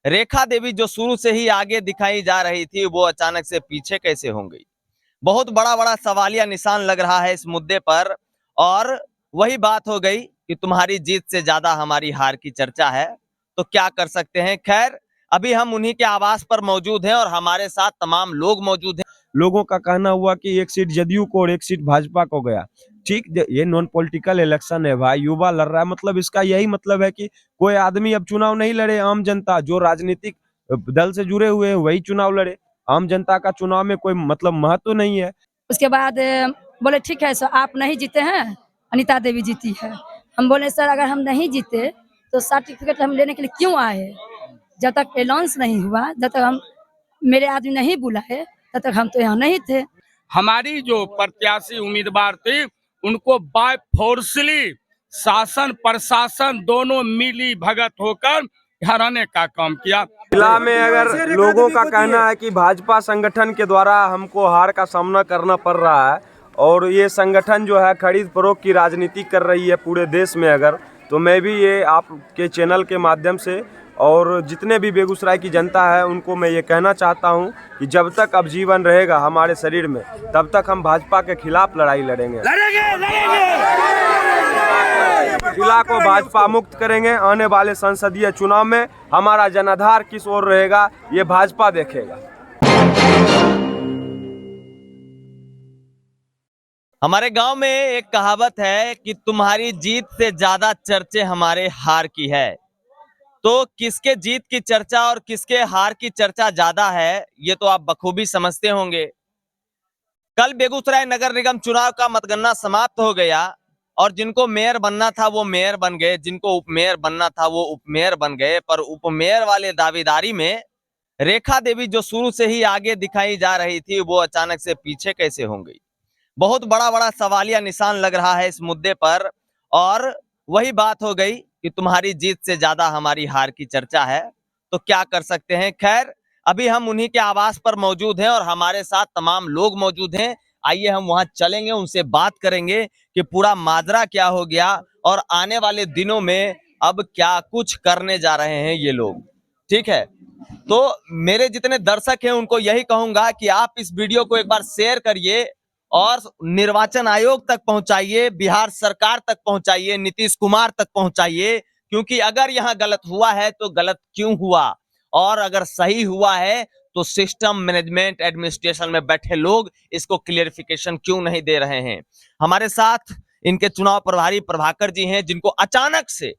रेखा देवी जो शुरू से ही आगे दिखाई जा रही थी, वो अचानक से पीछे कैसे हो गई? बहुत बड़ा बड़ा सवालिया निशान लग रहा है इस मुद्दे पर। और वही बात हो गई कि तुम्हारी जीत से ज्यादा हमारी हार की चर्चा है, तो क्या कर सकते हैं। खैर, अभी हम उन्हीं के आवास पर मौजूद हैं और हमारे साथ तमाम लोग मौजूद हैं। लोगों का कहना हुआ कि एक सीट जदयू को और एक सीट भाजपा को गया। ठीक, ये नॉन पॉलिटिकल इलेक्शन है भाई, युवा लड़ रहा है, मतलब इसका यही मतलब है कि कोई आदमी अब चुनाव नहीं लड़े, आम जनता जो राजनीतिक दल से जुड़े हुए हैं वही चुनाव लड़े। आम जनता का चुनाव में कोई मतलब महत्व नहीं है। उसके बाद बोले ठीक है, सो आप नहीं जीते हैं, अनीता देवी जीती है। हम बोले सर अगर हम नहीं जीते तो सर्टिफिकेट हम लेने के लिए क्यों आए? जब तक अनाउंस नहीं हुआ, जब तक हम मेरे आदमी नहीं बुलाए, तब तक हम तो यहाँ नहीं थे। हमारी जो प्रत्याशी उम्मीदवार थी उनको बाय फोर्सली शासन प्रशासन दोनों मिली भगत होकर हराने का काम किया। जिला में अगर लोगों का कहना है कि भाजपा संगठन के द्वारा हमको हार का सामना करना पड़ रहा है और ये संगठन जो है खरीद फरोख्त की राजनीति कर रही है पूरे देश में, अगर तो मैं भी ये आपके चैनल के माध्यम से और जितने भी बेगूसराय की जनता है उनको मैं ये कहना चाहता हूँ कि जब तक अब जीवन रहेगा हमारे शरीर में, तब तक हम भाजपा के खिलाफ लड़ाई लड़ेंगे। जिला को भाजपा मुक्त करेंगे। आने वाले संसदीय चुनाव में हमारा जनाधार किस ओर रहेगा ये भाजपा देखेगा। हमारे गांव में एक कहावत है कि तुम्हारी जीत से ज्यादा चर्चे हमारे हार की है। तो किसके जीत की चर्चा और किसके हार की चर्चा ज्यादा है, ये तो आप बखूबी समझते होंगे। कल बेगूसराय नगर निगम चुनाव का मतगणना समाप्त हो गया और जिनको मेयर बनना था वो मेयर बन गए, जिनको उपमेयर बनना था वो उपमेयर बन गए। पर उपमेयर वाले दावेदारी में रेखा देवी जो शुरू से ही आगे दिखाई जा रही थी, वो अचानक से पीछे कैसे हो गई? बहुत बड़ा बड़ा सवालिया निशान लग रहा है इस मुद्दे पर। और वही बात हो गई कि तुम्हारी जीत से ज्यादा हमारी हार की चर्चा है, तो क्या कर सकते हैं। खैर, अभी हम उन्हीं के आवास पर मौजूद हैं और हमारे साथ तमाम लोग मौजूद हैं। आइए हम वहां चलेंगे, उनसे बात करेंगे कि पूरा माजरा क्या हो गया और आने वाले दिनों में अब क्या कुछ करने जा रहे हैं ये लोग। ठीक है, तो मेरे जितने दर्शक हैं उनको यही कहूंगा कि आप इस वीडियो को एक बार शेयर करिए और निर्वाचन आयोग तक पहुंचाइए, बिहार सरकार तक पहुंचाइए, नीतीश कुमार तक पहुंचाइए। क्योंकि अगर यहां गलत हुआ है तो गलत क्यों हुआ, और अगर सही हुआ है तो सिस्टम मैनेजमेंट एडमिनिस्ट्रेशन में बैठे लोग इसको क्लियरिफिकेशन क्यों नहीं दे रहे हैं। हमारे साथ इनके चुनाव प्रभारी प्रभाकर जी हैं, जिनको अचानक से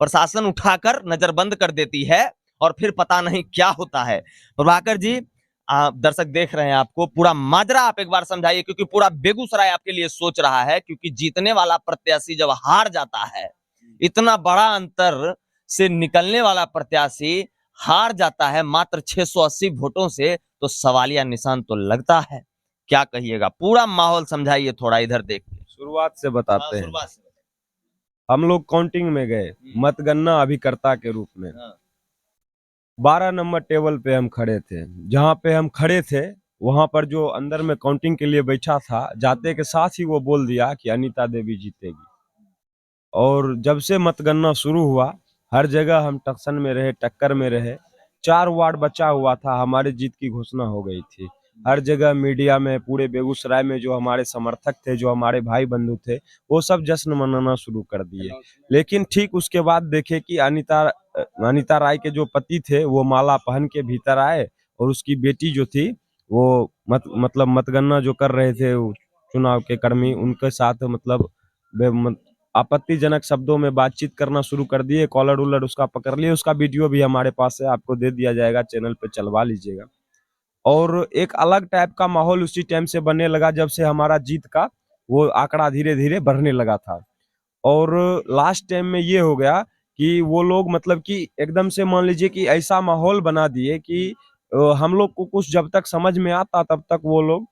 प्रशासन उठाकर नजरबंद कर देती है और फिर पता नहीं क्या होता है। प्रभाकर जी, दर्शक देख रहे हैं आपको, पूरा माजरा आप एक बार समझाइए, क्योंकि पूरा बेगूसराय आपके लिए सोच रहा है। क्योंकि जीतने वाला प्रत्याशी जब हार जाता है, इतना बड़ा अंतर से निकलने वाला प्रत्याशी हार जाता है मात्र 680 वोटों से, तो सवालिया निशान तो लगता है। क्या कहिएगा, पूरा माहौल समझाइए थोड़ा, इधर देख के शुरुआत से बताते हैं। शुरुआत से। हम लोग काउंटिंग में गए मतगणना अभिकर्ता के रूप में। 12 नंबर टेबल पे हम खड़े थे। जहाँ पे हम खड़े थे वहां पर जो अंदर में काउंटिंग के लिए बैठा था, जाते के साथ ही वो बोल दिया कि अनीता देवी जीतेगी। और जब से मतगणना शुरू हुआ हर जगह हम टक्शन में रहे, टक्कर में रहे। 4 वार्ड बचा हुआ था, हमारी जीत की घोषणा हो गई थी। हर जगह मीडिया में, पूरे बेगूसराय में जो हमारे समर्थक थे, जो हमारे भाई बंधु थे, वो सब जश्न मनाना शुरू कर दिए। लेकिन ठीक उसके बाद देखे कि अनीता राय के जो पति थे वो माला पहन के भीतर आए और उसकी बेटी जो थी वो मतलब मतगणना जो कर रहे थे चुनाव के कर्मी, उनके साथ मतलब आपत्तिजनक शब्दों में बातचीत करना शुरू कर दिए। कॉलर उलर उसका पकड़ लिए, उसका वीडियो भी हमारे पास है, आपको दे दिया जाएगा, चैनल पे चलवा लीजिएगा। और एक अलग टाइप का माहौल उसी टाइम से बनने लगा जब से हमारा जीत का वो आंकड़ा धीरे धीरे बढ़ने लगा था। और लास्ट टाइम में ये हो गया कि वो लोग मतलब कि एकदम से मान लीजिए कि ऐसा माहौल बना दिए कि हम लोग को कुछ जब तक समझ में आता तब तक वो लोग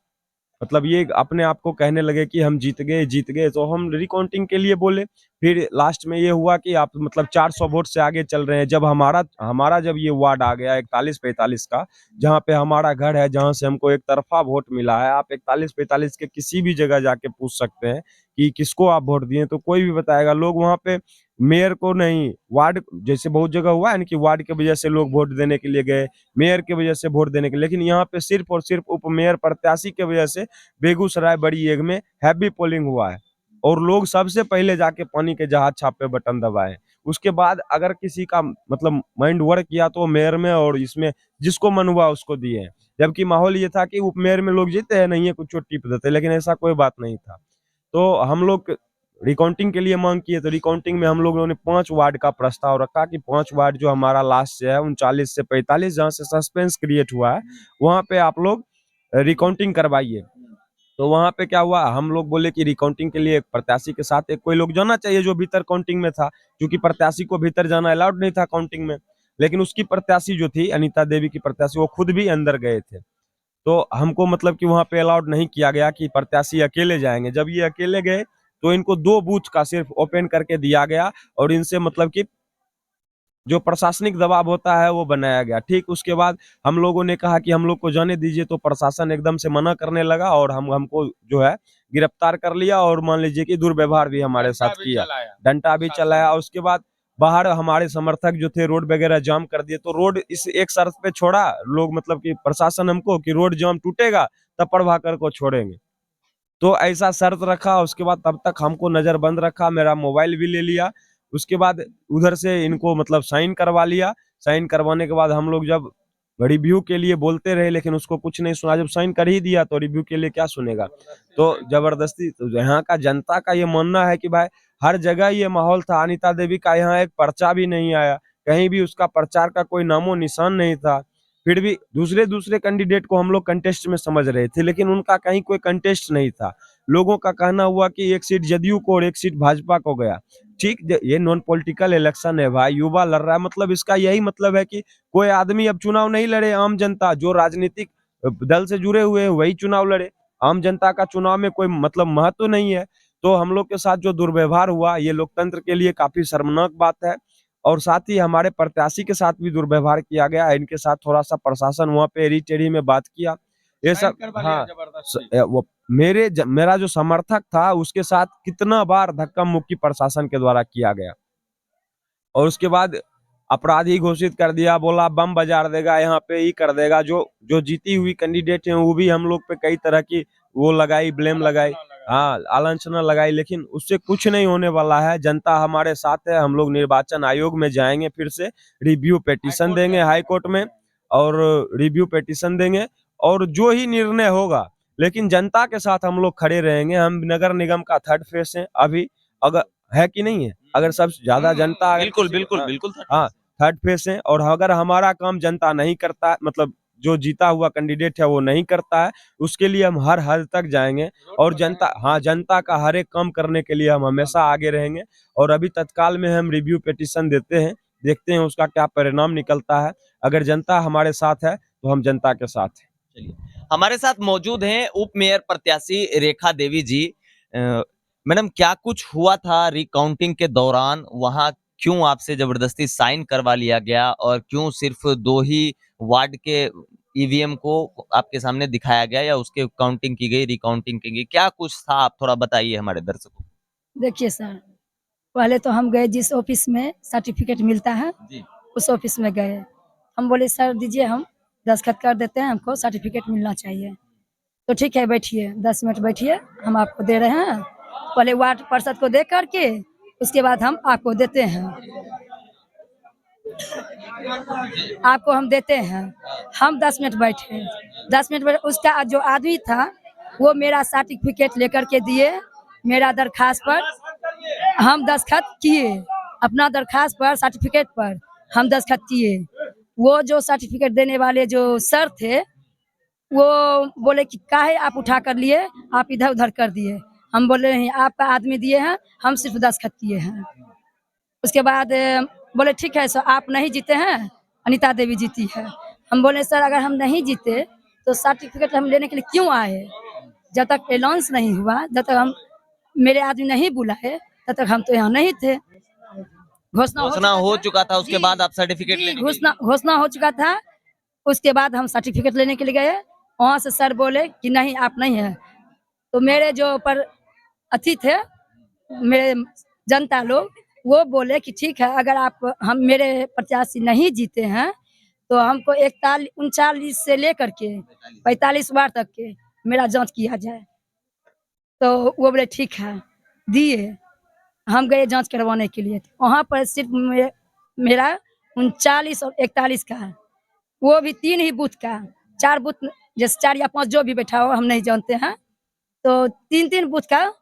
मतलब ये अपने आप को कहने लगे कि हम जीत गए। तो हम रिकाउंटिंग के लिए बोले। फिर लास्ट में ये हुआ कि आप मतलब 400 वोट से आगे चल रहे हैं। जब हमारा जब ये वार्ड आ गया 41-45 का, जहाँ पे हमारा घर है, जहाँ से हमको एक तरफा वोट मिला है, आप 41-45 के किसी भी जगह जाके पूछ सकते हैं कि किसको आप वोट दिए, तो कोई भी बताएगा। लोग वहाँ पे मेयर को नहीं, वार्ड जैसे बहुत जगह हुआ है ना कि वार्ड की वजह से लोग वोट देने के लिए गए, मेयर की वजह से वोट देने के लिए, लेकिन यहाँ पे सिर्फ और सिर्फ उप मेयर प्रत्याशी की वजह से बेगूसराय बड़ी एग में हैवी पोलिंग हुआ है और लोग सबसे पहले जाके पानी के जहाज छापे बटन दबाए। उसके बाद अगर किसी का मतलब माइंड वर्क किया तो मेयर में और इसमें जिसको मन हुआ उसको दिए हैं। जबकि माहौल ये था कि उप मेयर में लोग जीते हैं नहीं है कुछ टिप देते, लेकिन ऐसा कोई बात नहीं था। तो हम लोग रिकाउंटिंग के लिए मांग किए, तो रिकाउंटिंग में हम लोगों ने 5 वार्ड का प्रस्ताव रखा कि 5 वार्ड जो हमारा लास्ट से है 39 से 45 जहाँ से सस्पेंस क्रिएट हुआ है वहाँ पे आप लोग रिकाउंटिंग करवाइए। तो वहाँ पे क्या हुआ, हम लोग बोले कि रिकाउंटिंग के लिए एक प्रत्याशी के साथ एक कोई लोग जाना चाहिए जो भीतर काउंटिंग में था, क्योंकि प्रत्याशी को भीतर जाना अलाउड नहीं था काउंटिंग में। लेकिन उसकी प्रत्याशी जो थी अनीता देवी की प्रत्याशी, वो खुद भी अंदर गए थे। तो हमको मतलब कि वहाँ पे अलाउड नहीं किया गया कि प्रत्याशी अकेले जाएंगे। जब ये अकेले गए तो इनको 2 बूथ का सिर्फ ओपन करके दिया गया और इनसे मतलब कि जो प्रशासनिक दबाव होता है वो बनाया गया। ठीक उसके बाद हम लोगों ने कहा कि हम लोग को जाने दीजिए, तो प्रशासन एकदम से मना करने लगा और हमको जो है गिरफ्तार कर लिया और मान लीजिए कि दुर्व्यवहार भी हमारे साथ किया, डंडा भी चलाया। उसके बाद बाहर हमारे समर्थक जो थे रोड वगैरह जाम कर दिए। तो रोड इस एक शर्त पे छोड़ा लोग, मतलब कि प्रशासन हमको कि रोड जाम टूटेगा तब प्रभाकर को छोड़ेंगे। तो ऐसा शर्त रखा। उसके बाद तब तक हमको नजरबंद रखा, मेरा मोबाइल भी ले लिया। उसके बाद उधर से इनको मतलब साइन करवा लिया। साइन करवाने के बाद हम लोग जब रिव्यू के लिए बोलते रहे लेकिन उसको कुछ नहीं सुना। जब साइन कर ही दिया तो रिव्यू के लिए क्या सुनेगा। तो जबरदस्ती, तो यहाँ का जनता का ये मानना है कि भाई हर जगह ये माहौल था। अनीता देवी का यहाँ एक पर्चा भी नहीं आया, कहीं भी उसका प्रचार का कोई नामो निशान नहीं था। फिर भी दूसरे दूसरे कैंडिडेट को हम लोग कंटेस्ट में समझ रहे थे, लेकिन उनका कहीं कोई कंटेस्ट नहीं था। लोगों का कहना हुआ कि एक सीट जदयू को और एक सीट भाजपा को गया। ठीक, ये नॉन पॉलिटिकल इलेक्शन है भाई, युवा लड़ रहा है, मतलब इसका यही मतलब है कि कोई आदमी अब चुनाव नहीं लड़े, आम जनता जो राजनीतिक दल से जुड़े हुए हैं वही चुनाव लड़े। आम जनता का चुनाव में कोई मतलब महत्व नहीं है। तो हम लोग के साथ जो दुर्व्यवहार हुआ ये लोकतंत्र के लिए काफी शर्मनाक बात है। और साथ ही हमारे प्रत्याशी के साथ भी दुर्व्यवहार किया गया। इनके साथ थोड़ा सा प्रशासन वहाँ पे एड़ी टेढ़ी में बात किया, ये सब। हाँ, वो मेरा जो समर्थक था उसके साथ कितना बार धक्का मुक्की प्रशासन के द्वारा किया गया। और उसके बाद अपराधी घोषित कर दिया, बोला बम बाजार देगा, यहाँ पे ही कर देगा। जो जो जीती हुई कैंडिडेट है वो भी हम लोग पे कई तरह की वो लगाई, ब्लेम लगाई, हाँ आलोचना लगाई, लेकिन उससे कुछ नहीं होने वाला है। जनता हमारे साथ है। हम लोग निर्वाचन आयोग में जाएंगे, फिर से रिव्यू पिटीशन देंगे हाई कोर्ट में, और रिव्यू पिटीशन देंगे और जो ही निर्णय होगा, लेकिन जनता के साथ हम लोग खड़े रहेंगे। हम नगर निगम का 3rd फेज है अभी, अगर है कि नहीं है, अगर सबसे ज्यादा जनता बिल्कुल बिल्कुल बिल्कुल हाँ 3rd फेज है। और अगर हमारा काम जनता नहीं करता है, मतलब जो जीता हुआ कैंडिडेट है वो नहीं करता है, उसके लिए हम हर हद तक जाएंगे और जनता का हर एक काम करने के लिए हम हमेशा आगे रहेंगे। और अभी तत्काल में हम रिव्यू पिटीशन देते हैं, देखते हैं उसका क्या परिणाम निकलता है। अगर जनता हमारे साथ है तो हम जनता के साथ हैं। चलिए, हमारे साथ मौजूद हैं उप मेयर प्रत्याशी रेखा देवी जी। मैडम, क्या कुछ हुआ था रिकाउंटिंग के दौरान? वहां क्यों आपसे जबरदस्ती साइन करवा लिया गया और क्यों सिर्फ 2 ही वार्ड के ईवीएम को आपके सामने दिखाया गया या उसके काउंटिंग की गई, रिकाउंटिंग की गई? क्या कुछ था, आप थोड़ा बताइए हमारे दर्शकों को। देखिए सर, पहले तो हम गए जिस ऑफिस में सर्टिफिकेट मिलता है जी। उस ऑफिस में गए। हम बोले सर दीजिए, हम दस्तखत कर देते हैं, हमको सर्टिफिकेट मिलना चाहिए। तो ठीक है बैठिए, 10 मिनट बैठिए, हम आपको दे रहे हैं। पहले वार्ड पार्षद को दे करके उसके बाद हम आपको देते हैं, आपको हम देते हैं। हम 10 मिनट बैठे, 10 मिनट बैठे, उसका जो आदमी था वो मेरा सर्टिफिकेट लेकर के दिए, मेरा दरखास्त पर हम दस्तखत किए, अपना दरखास्त पर सर्टिफिकेट पर हम दस्तखत किए। वो जो सर्टिफिकेट देने वाले जो सर थे वो बोले कि काहे आप उठा कर लिए, आप इधर उधर कर दिए। हम बोले नहीं, आपका आदमी दिए हैं, हम सिर्फ दस्तखत किए हैं। उसके बाद बोले ठीक है सर, आप नहीं जीते हैं, अनीता देवी जीती है। हम बोले सर अगर हम नहीं जीते तो सर्टिफिकेट हम लेने के लिए क्यों आए? जब तक अनाउंस नहीं हुआ, जब तक हम मेरे आदमी नहीं बुलाए तब तक हम तो यहाँ नहीं थे। घोषणा हो चुका था, उसके जी, बाद आप सर्टिफिकेट जी, लेने के लिए घोषणा हो चुका था। उसके बाद हम सर्टिफिकेट लेने के लिए गए, वहाँ से सर बोले कि नहीं आप नहीं है। तो मेरे जो पर अथी थे, मेरे जनता लोग वो बोले कि ठीक है, अगर आप हम मेरे प्रत्याशी नहीं जीते हैं तो हमको 39 से लेकर के 45 वार्ड तक के मेरा जांच किया जाए। तो वो बोले ठीक है, दिए। हम गए जांच करवाने के लिए, वहाँ पर सिर्फ मेरा 39 और 41 का है, वो भी 3 ही बूथ का, 4 बूथ, जैसे 4 या 5 जो भी बैठा हो हम नहीं जानते हैं, तो 3-3 बूथ का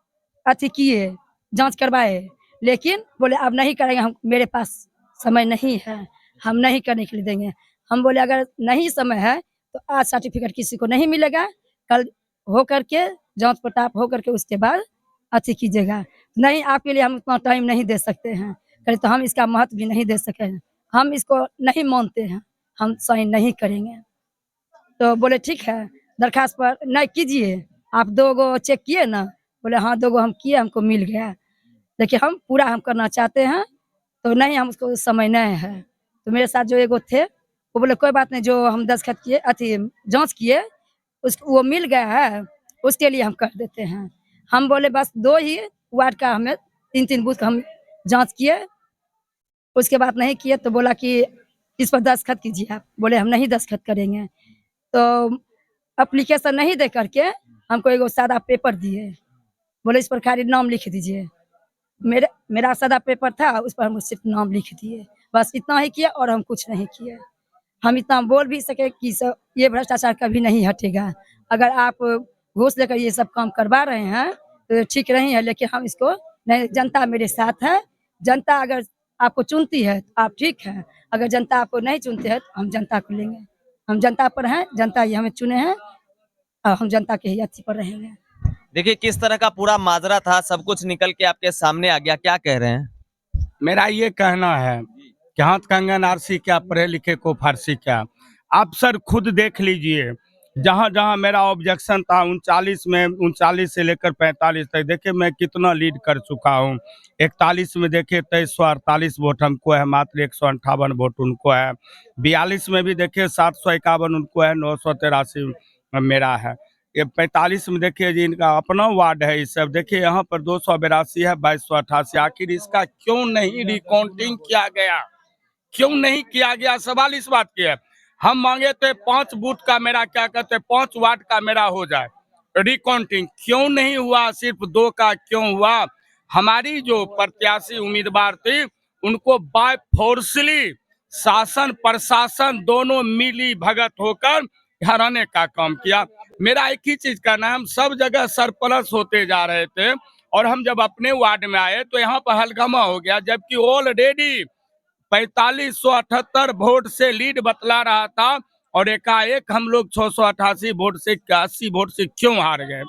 अथी किए, जांच करवाए, लेकिन बोले अब नहीं करेंगे, हम मेरे पास समय नहीं है, हम नहीं करने के लिए देंगे। हम बोले अगर नहीं समय है तो आज सर्टिफिकेट किसी को नहीं मिलेगा, कल हो करके जांच पड़ताल हो करके उसके बाद अथी कीजिएगा। नहीं, आपके लिए हम उतना टाइम नहीं दे सकते हैं, कहे तो हम इसका महत्व भी नहीं दे सके हैं, हम इसको नहीं मानते हैं, हम साइन नहीं करेंगे। तो बोले ठीक है, दरखास्त पर नहीं कीजिए, आप 2 गो चेक किए ना? बोले हाँ 2 गो हम किए, हमको मिल गया, लेकिन हम पूरा हम करना चाहते हैं, तो नहीं हम उसको समय नहीं है। तो मेरे साथ जो एगो थे वो बोले कोई बात नहीं, जो हम दस्तखत किए अथी जांच किए उस वो मिल गया है, उसके लिए हम कर देते हैं। हम बोले बस 2 ही वार्ड का हमें 3-3 बूथ का हम जांच किए, उसके बाद नहीं किए, तो बोला कि इस पर दस्तखत कीजिए आप। बोले हम नहीं दस्तखत करेंगे। तो एप्लीकेशन नहीं दे करके हमको एगो सादा पेपर दिए, बोले इस पर खाली नाम लिख दीजिए। मेरा सादा पेपर था, उस पर हम सिर्फ नाम लिख दिए, बस इतना ही किया और हम कुछ नहीं किए। हम इतना बोल भी सके कि ये भ्रष्टाचार कभी नहीं हटेगा। अगर आप घूस लेकर ये सब काम करवा रहे हैं तो ठीक नहीं है, लेकिन हम इसको नहीं, जनता मेरे साथ है। जनता अगर आपको चुनती है तो आप ठीक है, अगर जनता आपको नहीं चुनती है तो हम जनता को लेंगे। हम जनता पर हैं, जनता ही हमें चुने हैं और हम जनता के ही अच्छी पर रहेंगे। देखिए किस तरह का पूरा माजरा था, सब कुछ निकल के आपके सामने आ गया, क्या कह रहे हैं? मेरा ये कहना है कि हाथ कंगन आरसी क्या, पढ़े लिखे को फारसी क्या। आप सर खुद देख लीजिए, जहाँ जहाँ मेरा ऑब्जेक्शन था 39 में, 39 से लेकर 45 तक देखिए मैं कितना लीड कर चुका हूँ। 41 में देखिए 2348 वोट हमको है, मात्र 158 वोट उनको है। 42 में भी देखिए 751 उनको है, 983 मेरा है। ये 45 में देखिए जी इनका अपना वार्ड है, इस सब देखिए यहाँ पर 282 है, 2288। आखिर इसका क्यों नहीं रिकाउंटिंग किया गया, क्यों नहीं किया गया? सवाल इस बात की है। हम मांगे थे 5 बूथ का मेरा, क्या कहते हैं, 5 वार्ड का मेरा हो जाए रिकाउंटिंग, क्यों नहीं हुआ? सिर्फ 2 का क्यों हुआ? हमारी जो प्रत्याशी उम्मीदवार थी उनको बाय फोर्सली शासन प्रशासन दोनों मिली भगत होकर हराने का काम किया। मेरा एक ही चीज कहना है, हम सब जगह सरप्लस होते जा रहे थे और हम जब अपने वार्ड में आए तो यहाँ पर हलगामा हो गया, जबकि ऑलरेडी 4578 वोट से लीड बतला रहा था और एकाएक हम लोग 688 वोट से 80 वोट से क्यों हार गए?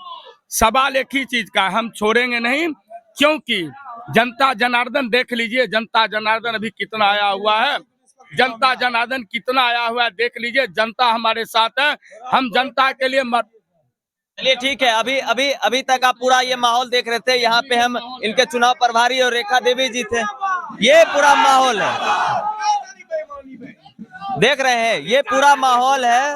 सवाल एक ही चीज का, हम छोड़ेंगे नहीं, क्योंकि जनता जनार्दन देख लीजिए, जनता जनार्दन अभी कितना आया हुआ है, जनता जनार्दन कितना आया हुआ है देख लीजिए, जनता हमारे साथ है, हम जनता के लिए चलिए ठीक है, अभी तक आप पूरा ये माहौल देख रहे थे। यहाँ पे हम इनके चुनाव प्रभारी और रेखा देवी जी थे, ये पूरा माहौल है, देख रहे हैं, ये पूरा माहौल है।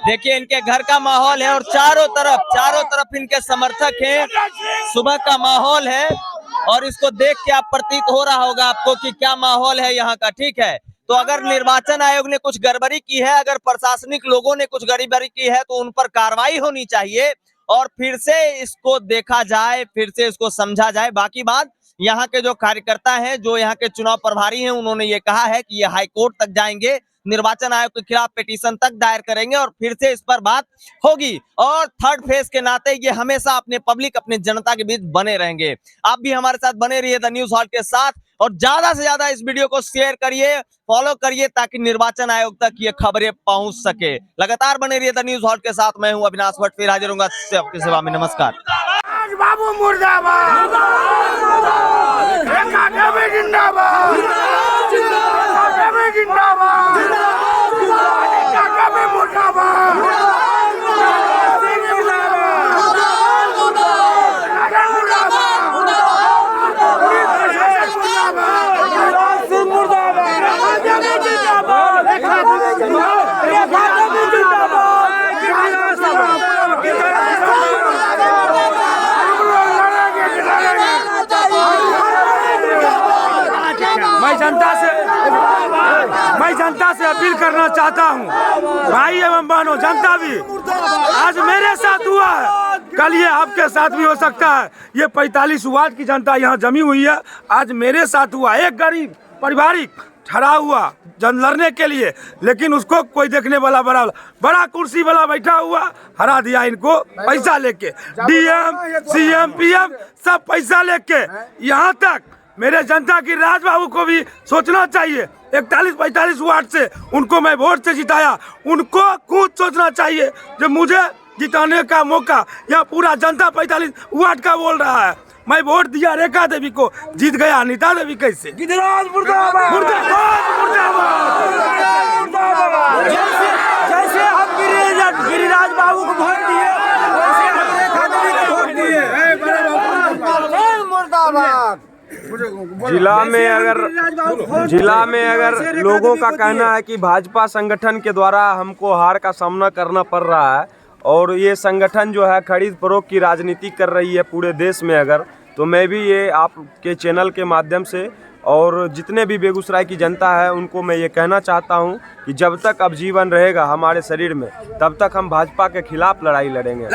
देखिए इनके घर का माहौल है और चारों तरफ इनके समर्थक हैं। सुबह का माहौल है और इसको देख के आप प्रतीत हो रहा होगा आपको कि क्या माहौल है यहाँ का, ठीक है। तो अगर निर्वाचन आयोग ने कुछ गड़बड़ी की है, अगर प्रशासनिक लोगों ने कुछ गड़बड़ी की है तो उन पर कार्रवाई होनी चाहिए और फिर से इसको देखा जाए, फिर से इसको समझा जाए। बाकी बात यहाँ के जो कार्यकर्ता हैं, जो यहाँ के चुनाव प्रभारी हैं, उन्होंने ये कहा है कि ये हाईकोर्ट तक जाएंगे, निर्वाचन आयोग के खिलाफ पिटीशन तक दायर करेंगे और फिर से इस पर बात होगी। और थर्ड फेज के नाते ये हमेशा अपने पब्लिक, अपने जनता के बीच बने रहेंगे। आप भी हमारे साथ बने रहिए द न्यूज हॉल्ट के साथ और ज्यादा से ज्यादा इस वीडियो को शेयर करिए, फॉलो करिए, ताकि निर्वाचन आयोग तक ये खबरें पहुंच सके। लगातार बने रहिए द न्यूज हॉल्ट के साथ। मैं हूं अविनाश भट्ट, फिर हाजिर होऊंगा आपकी सेवा में। नमस्कार। बाबू मुर्दाबाद, रेखा देवी जिंदाबाद, जिंदाबाद, रेखा देवी मुर्दाबाद। मुर्दाबाद जनता से अपील करना चाहता हूँ, भाई एवं बहनों, जनता भी आज मेरे साथ हुआ है, कल ये आपके साथ भी हो सकता है। ये 45 वार्ड की जनता यहाँ जमी हुई है, आज मेरे साथ हुआ। एक गरीब पारिवारिक खड़ा हुआ जन लड़ने के लिए, लेकिन उसको कोई देखने वाला बड़ा कुर्सी वाला बैठा हुआ, हरा दिया इनको पैसा लेके। डीएम, सीएम, पीएम सब पैसा लेके। यहाँ तक मेरे जनता की राजबाबू को भी सोचना चाहिए। 41-45 वार्ड से उनको मैं वोट से जिताया, उनको खुद सोचना चाहिए जो मुझे जिताने का मौका यहाँ पूरा जनता 45 वार्ड का बोल रहा है। मैं वोट दिया रेखा देवी को, जीत गया अनीता देवी कैसे? जैसे हम गिरिराज बाबू को वोट दिए, वैसे हम रेखा देवी को वोट दिए। मुर्दाबाद। जिला में अगर लोगों का कहना है कि भाजपा संगठन के द्वारा हमको हार का सामना करना पड़ रहा है और ये संगठन जो है खरीद फरोख्त की राजनीति कर रही है पूरे देश में, अगर तो मैं भी ये आपके चैनल के माध्यम से और जितने भी बेगूसराय की जनता है उनको मैं ये कहना चाहता हूँ कि जब तक अब जीवन रहेगा हमारे शरीर में, तब तक हम भाजपा के खिलाफ लड़ाई लड़ेंगे।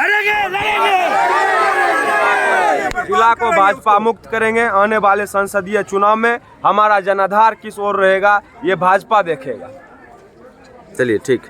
जिला को भाजपा मुक्त करेंगे। आने वाले संसदीय चुनाव में हमारा जनाधार किस ओर रहेगा ये भाजपा देखेगा। चलिए ठीक।